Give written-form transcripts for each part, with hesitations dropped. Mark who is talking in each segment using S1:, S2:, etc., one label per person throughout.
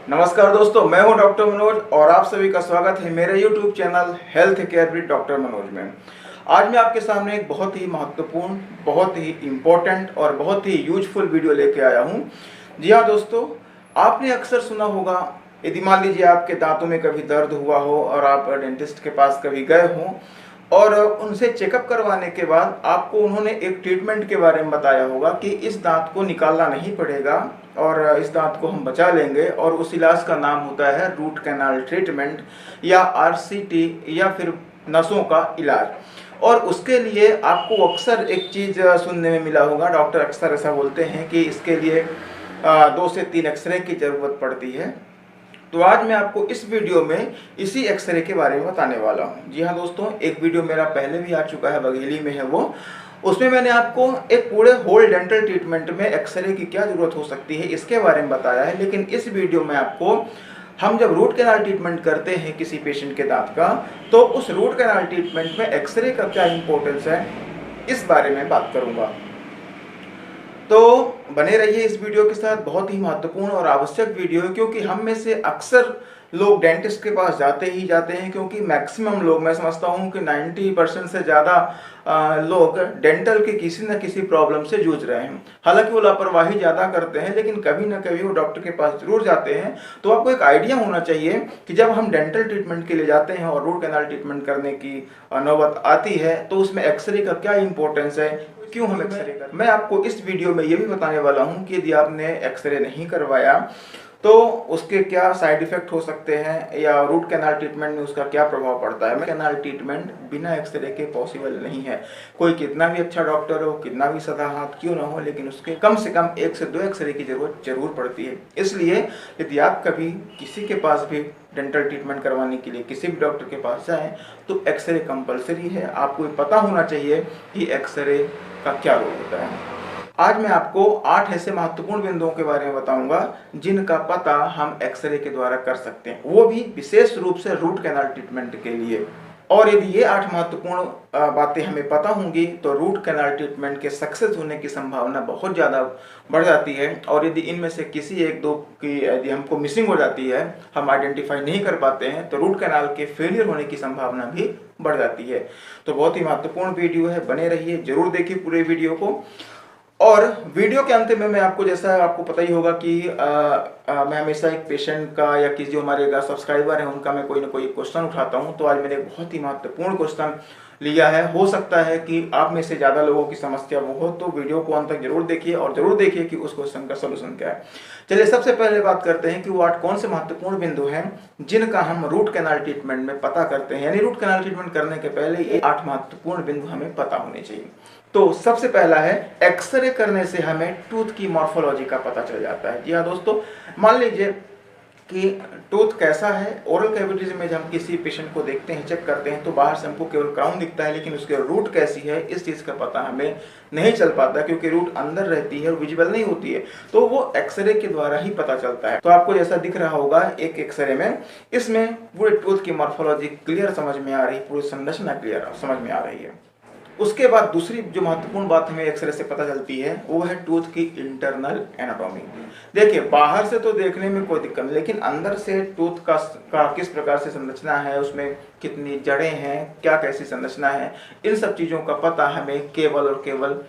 S1: नमस्कार दोस्तों, मैं हूं डॉक्टर मनोज और आप सभी का स्वागत है मेरे YouTube channel health care with doctor Manoj में। आज मैं आपके सामने एक बहुत ही महत्वपूर्ण, बहुत ही इम्पोर्टेंट और बहुत ही यूजफुल वीडियो लेके आया हूं। जी हाँ दोस्तों, आपने अक्सर सुना होगा, यदि मान लीजिए आपके दांतों में कभी दर्द हुआ हो और आप डेंटिस्ट के पास कभी गए हों और उनसे चेकअप करवाने के बाद आपको उन्होंने एक ट्रीटमेंट के बारे में बताया होगा कि इस दांत को निकालना नहीं पड़ेगा और इस दांत को हम बचा लेंगे, और उस इलाज का नाम होता है रूट कैनाल ट्रीटमेंट या RCT या फिर नसों का इलाज। और उसके लिए आपको अक्सर एक चीज़ सुनने में मिला होगा, डॉक्टर अक्सर ऐसा बोलते हैं कि इसके लिए 2 से 3 एक्सरे की ज़रूरत पड़ती है। तो आज मैं आपको इस वीडियो में इसी एक्सरे के बारे में बताने वाला हूं। जी हाँ दोस्तों, एक वीडियो मेरा पहले भी आ चुका है, बघेली में है वो। उसमें मैंने आपको एक पूरे होल डेंटल ट्रीटमेंट में एक्सरे की क्या ज़रूरत हो सकती है इसके बारे में बताया है। लेकिन इस वीडियो में आपको, हम जब रूट कैनाल ट्रीटमेंट करते हैं किसी पेशेंट के दांत का, तो उस रूट कैनाल ट्रीटमेंट में एक्सरे का क्या इंपॉर्टेंस है इस बारे में बात करूँगा। तो बने रहिए इस वीडियो के साथ। बहुत ही महत्वपूर्ण और आवश्यक वीडियो है, क्योंकि हम में से अक्सर लोग डेंटिस्ट के पास जाते ही जाते हैं, क्योंकि मैक्सिमम लोग, मैं समझता हूं कि 90% से ज़्यादा लोग डेंटल के किसी न किसी प्रॉब्लम से जूझ रहे हैं। हालांकि वो लापरवाही ज़्यादा करते हैं, लेकिन कभी ना कभी वो डॉक्टर के पास जरूर जाते हैं। तो आपको एक आइडिया होना चाहिए कि जब हम डेंटल ट्रीटमेंट के लिए जाते हैं और रूट कैनाल ट्रीटमेंट करने की नौबत आती है, तो उसमें एक्सरे का क्या इंपॉर्टेंस है, क्यों हम एक्सरे कर। मैं आपको इस वीडियो में ये भी बताने वाला हूं कि यदि आपने एक्सरे नहीं करवाया तो उसके क्या साइड इफेक्ट हो सकते हैं या रूट कैनाल ट्रीटमेंट में उसका क्या प्रभाव पड़ता है। कैनाल ट्रीटमेंट बिना एक्सरे के पॉसिबल नहीं है। कोई कितना भी अच्छा डॉक्टर हो, कितना भी सदा हाथ क्यों ना हो, लेकिन उसके कम से कम 1 से 2 एक्सरे की जरूरत जरूर पड़ती है। इसलिए यदि आप कभी किसी के पास भी डेंटल ट्रीटमेंट करवाने के लिए किसी भी डॉक्टर के पास जाएं तो एक्सरे कंपलसरी है। आपको पता होना चाहिए कि एक्सरे का क्या रोल होता है। आज मैं आपको 8 ऐसे महत्वपूर्ण बिंदुओं के बारे में बताऊंगा जिनका पता हम एक्सरे के द्वारा कर सकते हैं, वो भी विशेष रूप से रूट कैनाल ट्रीटमेंट के लिए। और यदि ये 8 महत्वपूर्ण बातें हमें पता होंगी तो रूट कैनाल ट्रीटमेंट के सक्सेस होने की संभावना बहुत ज़्यादा बढ़ जाती है। और यदि इनमें से किसी 1-2 की यदि हमको मिसिंग हो जाती है, हम आइडेंटिफाई नहीं कर पाते हैं, तो रूट कैनाल के फेलियर होने की संभावना भी बढ़ जाती है। तो बहुत ही महत्वपूर्ण वीडियो है, बने रहिए, जरूर देखिए पूरे वीडियो को। और वीडियो के अंत में मैं आपको, जैसा आपको पता ही होगा कि मैं हमेशा एक पेशेंट का या किसी जो हमारे सब्सक्राइबर हैं उनका मैं कोई ना कोई क्वेश्चन उठाता हूं। तो आज मैंने एक बहुत ही महत्वपूर्ण क्वेश्चन लिया है। हो सकता है कि आप में से ज़्यादा लोगों की समस्या वो हो, तो वीडियो को अंत तक जरूर देखिए और जरूर देखिए कि उस क्वेश्चन का सोल्यूशन क्या है। चलिए सबसे पहले बात करते हैं कि वो 8 कौन से महत्वपूर्ण बिंदु हैं जिनका हम रूट कैनाल ट्रीटमेंट में पता करते हैं। यानी रूट कैनाल ट्रीटमेंट करने के पहले ये 8 महत्वपूर्ण बिंदु हमें पता होने चाहिए। तो सबसे पहला है, एक्सरे करने से हमें टूथ की मॉर्फोलॉजी का पता चल जाता है। जी हाँ दोस्तों, मान लीजिए कि टूथ कैसा है। ओरल कैविटीज में जब हम किसी पेशेंट को देखते हैं, चेक करते हैं, तो बाहर से हमको केवल क्राउन दिखता है, लेकिन उसके रूट कैसी है इस चीज़ का पता हमें नहीं चल पाता, क्योंकि रूट अंदर रहती है और विजिबल नहीं होती है। तो वो एक्सरे के द्वारा ही पता चलता है। तो आपको जैसा दिख रहा होगा एक एक्सरे में, इसमें पूरे टूथ की मॉर्फोलॉजी क्लियर समझ में आ रही है, पूरी संरचना क्लियर समझ में आ रही है। उसके बाद दूसरी जो महत्वपूर्ण बात हमें एक्सरे से पता चलती है वो है टूथ की इंटरनल एनाटॉमी। देखिए, बाहर से तो देखने में कोई दिक्कत नहीं, लेकिन अंदर से टूथ का किस प्रकार से संरचना है, उसमें कितनी जड़ें हैं, क्या कैसी संरचना है, इन सब चीज़ों का पता हमें केवल और केवल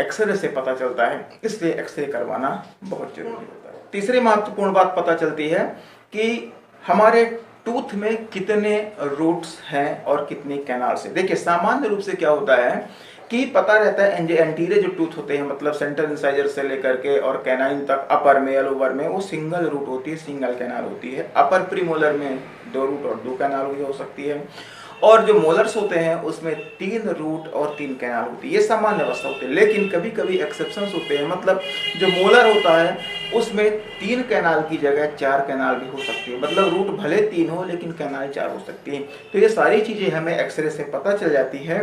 S1: एक्सरे से पता चलता है। इसलिए एक्सरे करवाना बहुत जरूरी होता है। तीसरी महत्वपूर्ण बात पता चलती है कि हमारे टूथ में कितने रूट्स हैं और कितनी कैनाल से। देखिए, सामान्य रूप से क्या होता है कि पता रहता है एंटीरियर जो टूथ होते हैं, मतलब सेंट्रल इंसाइजर से लेकर के और कैनाइन तक, अपर में या लोअर में, वो सिंगल रूट होती है, सिंगल कैनाल होती है। अपर प्रीमोलर में 2 रूट और 2 कैनाल हुई हो सकती है। और जो मोलर्स होते हैं उसमें 3 रूट और 3 कैनाल होती है। ये सामान्य अवस्था होती है, लेकिन कभी कभी एक्सेप्शंस होते हैं। मतलब जो मोलर होता है उसमें 3 कैनाल की जगह 4 कैनाल भी हो सकती है। मतलब रूट भले 3 हो लेकिन कैनाल 4 हो सकती है। तो ये सारी चीज़ें हमें एक्सरे से पता चल जाती है।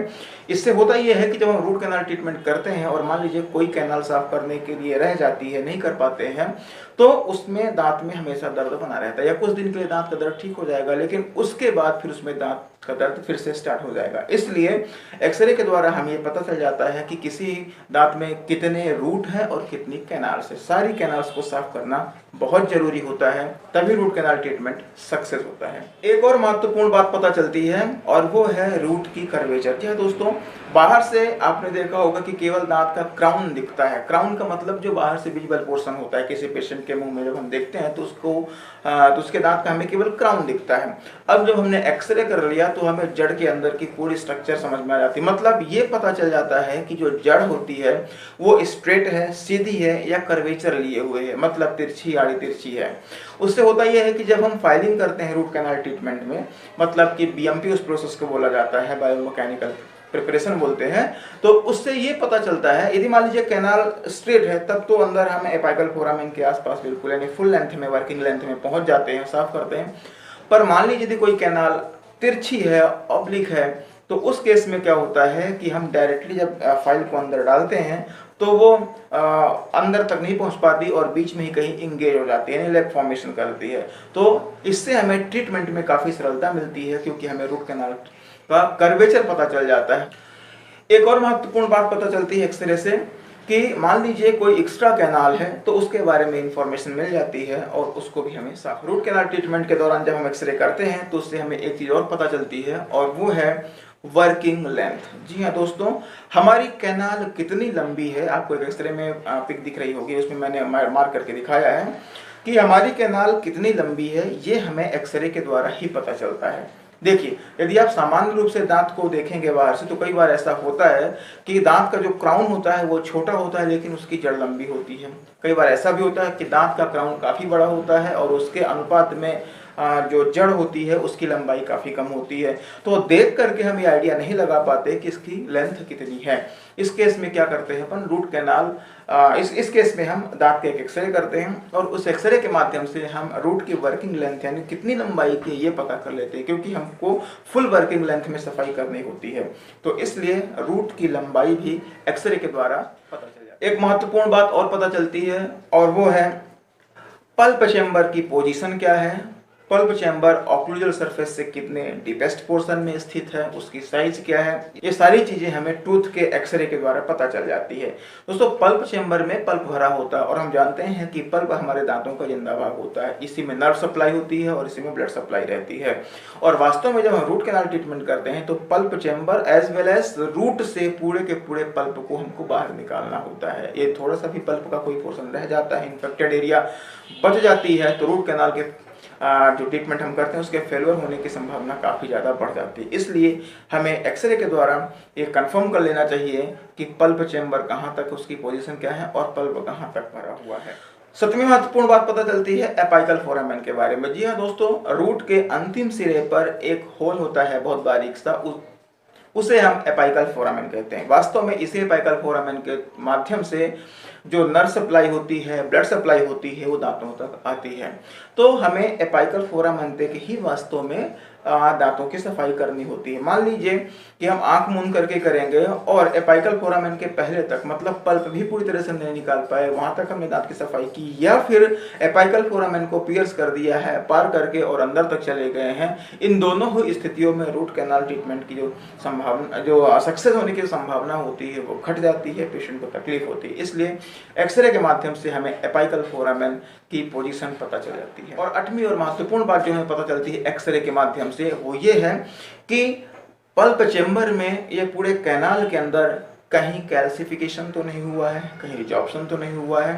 S1: इससे होता ये है कि जब हम रूट कैनाल ट्रीटमेंट करते हैं और मान लीजिए कोई कैनाल साफ करने के लिए रह जाती है, नहीं कर पाते हैं, तो उसमें दांत में हमेशा दर्द बना रहता है, या कुछ दिन के लिए दांत का दर्द ठीक हो जाएगा, लेकिन उसके बाद फिर उसमें दांत का दर्द फिर से स्टार्ट हो जाएगा। इसलिए एक्सरे के द्वारा हमें ये पता चल जाता है कि किसी दांत में कितने रूट हैं और कितनी कैनाल्स है। सारी कैनाल्स को साफ करना बहुत जरूरी होता है, तभी रूट कैनाल ट्रीटमेंट सक्सेस होता है। एक और महत्वपूर्ण बात पता चलती है और वो है रूट की कर्वेचर। जी हाँ दोस्तों, बाहर से आपने देखा होगा कि केवल दांत का क्राउन दिखता है। क्राउन का मतलब जो बाहर से विजिबल पोर्शन होता है, किसी पेशेंट के मुंह में जब हम देखते हैं तो उसके दांत का हमें केवल क्राउन दिखता है। अब जब हमने एक्सरे कर लिया तो हमें जड़ के अंदर की पूरी स्ट्रक्चर समझ में आ जाती है। मतलब ये पता चल जाता है कि जो जड़ होती है वो स्ट्रेट है, सीधी है या कर्वेचर लिए हुए है, मतलब तिरछी आड़ी तिरछी है। उससे होता यह है कि जब हम फाइलिंग करते हैं रूट कैनाल ट्रीटमेंट में, मतलब कि बीएमपी उस प्रोसेस को बोला जाता है, बायोमैकेनिकल प्रिपरेशन बोलते हैं, तो उससे ये पता चलता है यदि मान लीजिए कैनाल स्ट्रेट है तब तो अंदर हम एपाइकल फोरामेन के आसपास बिल्कुल यानी फुल लेंथ में, वर्किंग लेंथ में पहुंच जाते हैं, साफ करते हैं। पर मान लीजिए यदि कोई कैनाल तिरछी है, ऑब्लिक है, तो उस केस में क्या होता है कि हम डायरेक्टली जब फाइल को अंदर डालते हैं तो वो अंदर तक नहीं पहुंच पाती और बीच में ही कहीं इंगेज हो जाती है, यानी लैग फॉर्मेशन करती है। तो इससे हमें ट्रीटमेंट में काफ़ी सरलता मिलती है क्योंकि हमें रूट कैनाल का कर्वेचर पता चल जाता है। एक और महत्वपूर्ण बात पता चलती है एक्सरे से कि मान लीजिए कोई एक्स्ट्रा कैनाल है तो उसके बारे में इंफॉर्मेशन मिल जाती है और उसको भी हमें साफ। रूट कैनाल ट्रीटमेंट के दौरान जब हम एक्सरे करते हैं तो उससे हमें एक चीज़ और पता चलती है और वो है वर्किंग लेंथ। जी हाँ दोस्तों, हमारी कैनाल कितनी लंबी है, आपको एक एक्सरे में पिक दिख रही होगी, उसमें मैंने मार्क करके दिखाया है कि हमारी कैनाल कितनी लंबी है, ये हमें एक्सरे के द्वारा ही पता चलता है। देखिए, यदि आप सामान्य रूप से दांत को देखेंगे बाहर से तो कई बार ऐसा होता है कि दांत का जो क्राउन होता है वो छोटा होता है लेकिन उसकी जड़ लंबी होती है। कई बार ऐसा भी होता है कि दांत का क्राउन काफ़ी बड़ा होता है और उसके अनुपात में जो जड़ होती है उसकी लंबाई काफ़ी कम होती है। तो देख करके हम ये आइडिया नहीं लगा पाते कि इसकी लेंथ कितनी है। इस केस में क्या करते हैं अपन, रूट कैनाल इस केस में हम दांत के एक एक्सरे करते हैं और उस एक्सरे के माध्यम से हम रूट की वर्किंग लेंथ यानी कितनी लंबाई की ये पता कर लेते हैं, क्योंकि हमको फुल वर्किंग लेंथ में सफाई करनी होती है। तो इसलिए रूट की लंबाई भी एक्सरे के द्वारा पता चल जाती है। एक महत्वपूर्ण बात और पता चलती है और वो है पल्प चैम्बर की पोजीशन क्या है। पल्प चैम्बर ऑक्लूजल सरफेस से कितने डीपेस्ट पोर्शन में स्थित है, उसकी साइज क्या है, ये सारी चीजें हमें टूथ के एक्सरे के द्वारा पता चल जाती है। दोस्तों, पल्प चैम्बर में पल्प भरा होता है और हम जानते हैं कि पल्प हमारे दांतों का जिंदा भाग होता है। इसी में नर्व सप्लाई होती है और इसी में ब्लड सप्लाई रहती है। और वास्तव में जब हम रूट कैनाल ट्रीटमेंट करते हैं तो pulp chamber as well as root से पूरे के पूरे पल्प को हमको बाहर निकालना होता है। ये थोड़ा सा भी पल्प का कोई पोर्शन रह जाता है, इन्फेक्टेड एरिया बच जाती है, तो रूट कैनाल के जो ट्रीटमेंट हम करते हैं उसके फेलियर होने की संभावना काफ़ी ज़्यादा बढ़ जाती है। इसलिए हमें एक्सरे के द्वारा ये कंफर्म कर लेना चाहिए कि पल्प चैम्बर कहाँ तक, उसकी पोजीशन क्या है और पल्प कहाँ तक भरा हुआ है। सतवीं महत्वपूर्ण बात पता चलती है एपाइकल फोरामेन के बारे में। जी हाँ दोस्तों, रूट के अंतिम सिरे पर एक होल होता है बहुत बारीक सा, उसे हम एपाइकल फोरामेन कहते हैं। वास्तव में इसी एपाइकल फोरामेन के माध्यम से जो नर्व सप्लाई होती है, ब्लड सप्लाई होती है, वो दांतों तक आती है। तो हमें एपाइकल फोरामेन तक ही वास्तव में दांतों की सफाई करनी होती है। मान लीजिए कि हम आंख मूंद करके करेंगे और एपाइकल फोरामेन के पहले तक, मतलब पल्प भी पूरी तरह से नहीं निकाल पाए, वहां तक हमने दांत की सफाई की, या फिर एपाइकल फोरामेन को पियर्स कर दिया है, पार करके और अंदर तक चले गए हैं, इन दोनों ही स्थितियों में रूट कैनाल ट्रीटमेंट की जो संभावना, जो सक्सेस होने की संभावना होती है वो घट जाती है, पेशेंट को तकलीफ होती है। इसलिए एक्सरे के माध्यम से हमें एपाइकल फोरामेन की पोजीशन पता चल जाती है। और 8वीं और महत्वपूर्ण बात जो हमें पता चलती है एक्सरे के माध्यम से वो ये है कि पल्प चेम्बर में ये पूरे कैनाल के अंदर कहीं कैल्सिफिकेशन तो नहीं हुआ है, कहीं रिजॉर्प्शन तो नहीं हुआ है।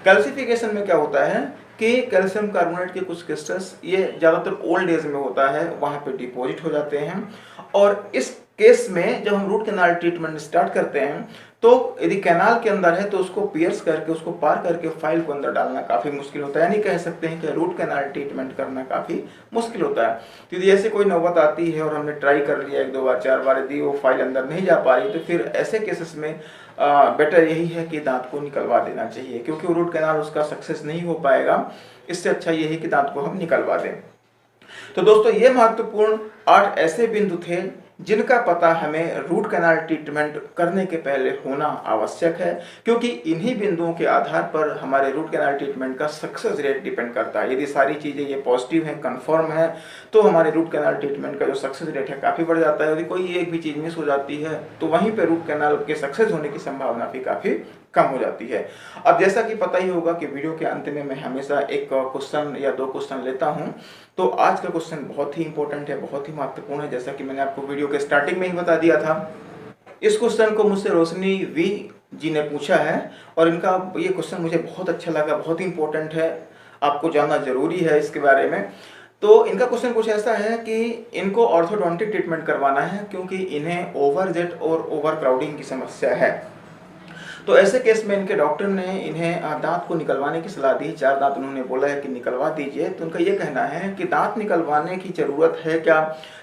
S1: कैल्सिफिकेशन में क्या होता है कि कैल्शियम कार्बोनेट के कुछ क्रिस्टल्स, ये ज़्यादातर ओल्ड एज में होता है, वहाँ पे डिपॉजिट हो जाते हैं। और इस केस में जब हम रूट कैनाल ट्रीटमेंट स्टार्ट करते हैं तो यदि कैनाल के अंदर है तो उसको पियर्स करके, उसको पार करके फाइल को अंदर डालना काफ़ी मुश्किल होता है। यानी कह सकते हैं कि रूट कैनाल ट्रीटमेंट करना काफ़ी मुश्किल होता है। तो यदि ऐसे कोई नौबत आती है और हमने ट्राई कर लिया 1-2 बार 4 बार, यदि वो फाइल अंदर नहीं जा पा रही तो फिर ऐसे केसेस में बेटर यही है कि दांत को निकलवा देना चाहिए, क्योंकि रूट कैनाल उसका सक्सेस नहीं हो पाएगा। इससे अच्छा ये है कि दांत को हम निकलवा दें। तो दोस्तों, ये महत्वपूर्ण 8 ऐसे बिंदु थे जिनका पता हमें रूट कैनाल ट्रीटमेंट करने के पहले होना आवश्यक है, क्योंकि इन्हीं बिंदुओं के आधार पर हमारे रूट कैनाल ट्रीटमेंट का सक्सेस रेट डिपेंड करता है। यदि सारी चीज़ें ये पॉजिटिव हैं, कंफर्म है, तो हमारे रूट कैनाल ट्रीटमेंट का जो सक्सेस रेट है काफ़ी बढ़ जाता है। यदि कोई एक भी चीज़ मिस हो जाती है तो वहीं पर रूट कैनाल के सक्सेस होने की संभावना भी काफ़ी कम हो जाती है। अब जैसा कि पता ही होगा कि वीडियो के अंत में मैं हमेशा एक क्वेश्चन या 2 क्वेश्चन लेता हूं, तो आज का क्वेश्चन बहुत ही इंपॉर्टेंट है, बहुत ही महत्वपूर्ण है, जैसा कि मैंने आपको वीडियो के स्टार्टिंग में ही बता दिया था। इस क्वेश्चन को मुझसे रोशनी वी जी ने पूछा है और इनका ये क्वेश्चन मुझे बहुत अच्छा लगा, बहुत ही इंपॉर्टेंट है, आपको जानना जरूरी है इसके बारे में। तो इनका क्वेश्चन कुछ ऐसा है कि इनको ऑर्थोडोंटिक ट्रीटमेंट करवाना है क्योंकि इन्हें ओवरजेट और ओवर क्राउडिंग की समस्या है। तो ऐसे केस में इनके डॉक्टर ने इन्हें दांत को निकलवाने की सलाह दी। 4 दांत उन्होंने बोला है कि निकलवा दीजिए। तो उनका ये कहना है कि दांत निकलवाने की ज़रूरत है क्या,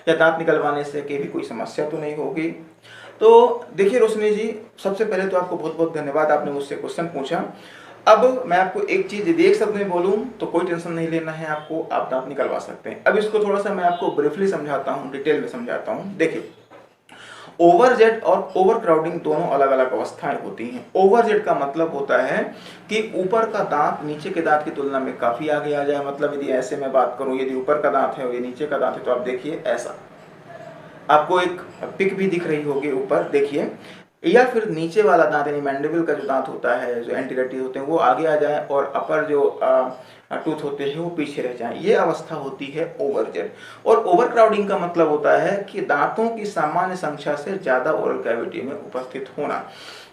S1: या दांत निकलवाने से भी कोई समस्या तो नहीं होगी। तो देखिए रोशनी जी, सबसे पहले तो आपको बहुत बहुत धन्यवाद, आपने मुझसे क्वेश्चन पूछा। अब मैं आपको एक चीज़, यदि एक शब्द में बोलूँ तो कोई टेंशन नहीं लेना है आपको, आप दांत निकलवा सकते हैं। अब इसको थोड़ा सा मैं आपको ब्रीफली समझाता हूँ, डिटेल में समझाता हूँ। देखिए, ओवरजेट और ओवर क्राउडिंग दोनों अलग अलग अवस्थाएं होती हैं। ओवरजेट का मतलब होता है कि ऊपर का दांत नीचे के दांत की तुलना में काफी आगे आ जाए। मतलब यदि ऐसे मैं बात करूं, यदि ऊपर का दांत है और ये नीचे का दांत है, तो आप देखिए ऐसा, आपको एक पिक भी दिख रही होगी ऊपर, देखिए। या फिर नीचे वाला दांत यानी मैंडिबल का जो दांत होता है, जो एंटीरियर टीथ होते हैं, वो आगे आ जाए और अपर जो टूथ होते हैं वो पीछे रह जाएं। ये अवस्था होती है ओवरजेट। और ओवर क्राउडिंग का मतलब होता है कि दांतों की सामान्य संख्या से ज्यादा ओरल कैविटी में उपस्थित होना।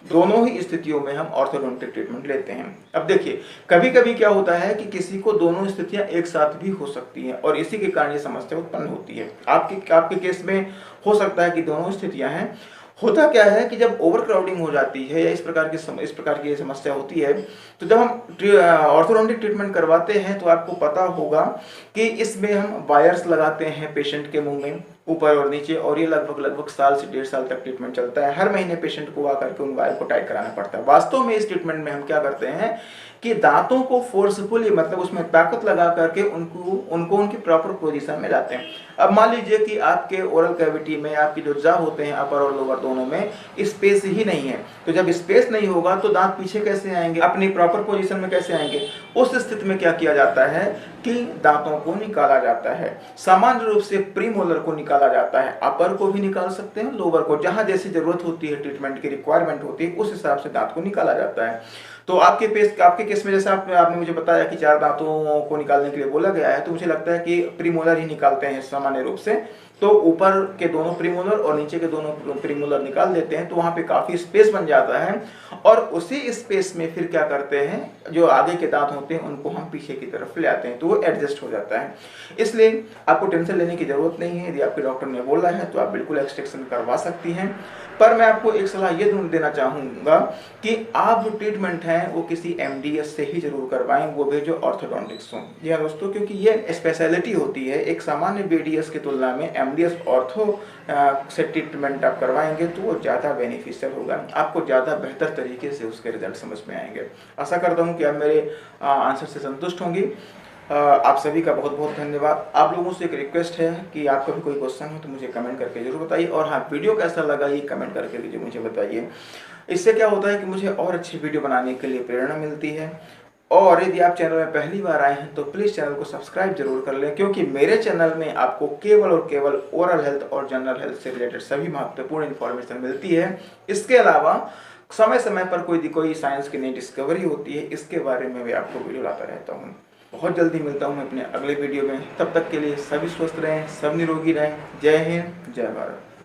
S1: दोनों ही स्थितियों में हम ऑर्थोडोंटिक ट्रीटमेंट लेते हैं। अब देखिए, कभी कभी क्या होता है कि किसी को दोनों स्थितियां एक साथ भी हो सकती हैं और इसी के कारण ये समस्या उत्पन्न होती है। आपके केस में हो सकता है कि दोनों स्थितियां हैं। होता क्या है कि जब ओवर क्राउडिंग हो जाती है या इस प्रकार की समस्या होती है, तो जब हम ऑर्थोडोंटिक ट्रीटमेंट करवाते हैं तो आपको पता होगा कि इसमें हम वायर्स लगाते हैं पेशेंट के मुंह में ऊपर और नीचे, और ये लगभग साल से 1.5 साल तक ट्रीटमेंट चलता है। हर महीने पेशेंट को आकर के उन वायर को टाइट कराना पड़ता है। वास्तव में इस ट्रीटमेंट में हम क्या करते हैं कि दांतों को फोर्सफुली, मतलब उसमें ताकत लगा करके उनको उनकी प्रॉपर पोजीशन में लाते हैं। अब मान लीजिए कि आपके ओरल कैविटी में आपकी जो जा होते हैं अपर और लोअर दोनों में स्पेस ही नहीं है, तो जब स्पेस नहीं होगा तो दांत पीछे कैसे आएंगे, अपनी प्रॉपर पोजीशन में कैसे आएंगे। उस स्थिति में क्या किया जाता है कि दांतों को निकाला जाता है। सामान्य रूप से प्रीमोलर को निकाला जाता है, अपर को भी निकाल सकते हैं, लोअर को, जहां जैसी जरूरत होती है, ट्रीटमेंट की रिक्वायरमेंट होती है, उस हिसाब से दांत को निकाला जाता है। तो आपके केस में जैसा आपने मुझे बताया कि 4 दांतों को निकालने के लिए बोला गया है, तो मुझे लगता है कि प्रीमोलर ही निकालते हैं सामान्य रूप से। तो ऊपर के दोनों प्रीमोलर और नीचे के दोनों प्रीमोलर निकाल देते हैं, तो वहां पे काफी स्पेस बन जाता है। और उसी स्पेस में फिर क्या करते हैं, जो आगे के दांत होते हैं उनको हम पीछे की तरफ ले आते हैं, तो वो एडजस्ट हो जाता है। इसलिए आपको टेंशन लेने की जरूरत नहीं है। यदि आपके डॉक्टर ने बोला है तो आप बिल्कुल एक्सट्रैक्शन करवा सकती हैं। पर मैं आपको एक सलाह ये देना चाहूँगा कि आप जो ट्रीटमेंट है वो किसी एमडीएस से ही जरूर करवाएं, वो भी जो ऑर्थोडोंटिक्स हो। जी हाँ दोस्तों, क्योंकि ये स्पेशलिटी होती है। एक सामान्य बीडीएस की तुलना में एमडीएस ऑर्थो से ट्रीटमेंट आप करवाएंगे तो वो ज़्यादा बेनिफिशियल होगा, आपको ज़्यादा बेहतर तरीके से उसके रिजल्ट समझ में आएंगे। आशा करता हूँ कि आप मेरे आंसर से संतुष्ट होंगी। आप सभी का बहुत बहुत धन्यवाद। आप लोगों से एक रिक्वेस्ट है कि आपका भी कोई क्वेश्चन हो तो मुझे कमेंट करके जरूर बताइए। और हाँ, वीडियो कैसा लगा ये कमेंट करके मुझे बताइए। इससे क्या होता है कि मुझे और अच्छी वीडियो बनाने के लिए प्रेरणा मिलती है। और यदि आप चैनल में पहली बार आए हैं तो प्लीज़ चैनल को सब्सक्राइब जरूर कर लें, क्योंकि मेरे चैनल में आपको केवल और केवल ओरल हेल्थ और जनरल हेल्थ से रिलेटेड सभी महत्वपूर्ण इन्फॉर्मेशन मिलती है। इसके अलावा समय समय पर कोई साइंस की नई डिस्कवरी होती है, इसके बारे में भी आपको वीडियो लाता रहता हूँ। बहुत जल्दी मिलता हूँ मैं अपने अगले वीडियो में। तब तक के लिए सभी स्वस्थ रहें, सब निरोगी रहें। जय हिंद, जय भारत।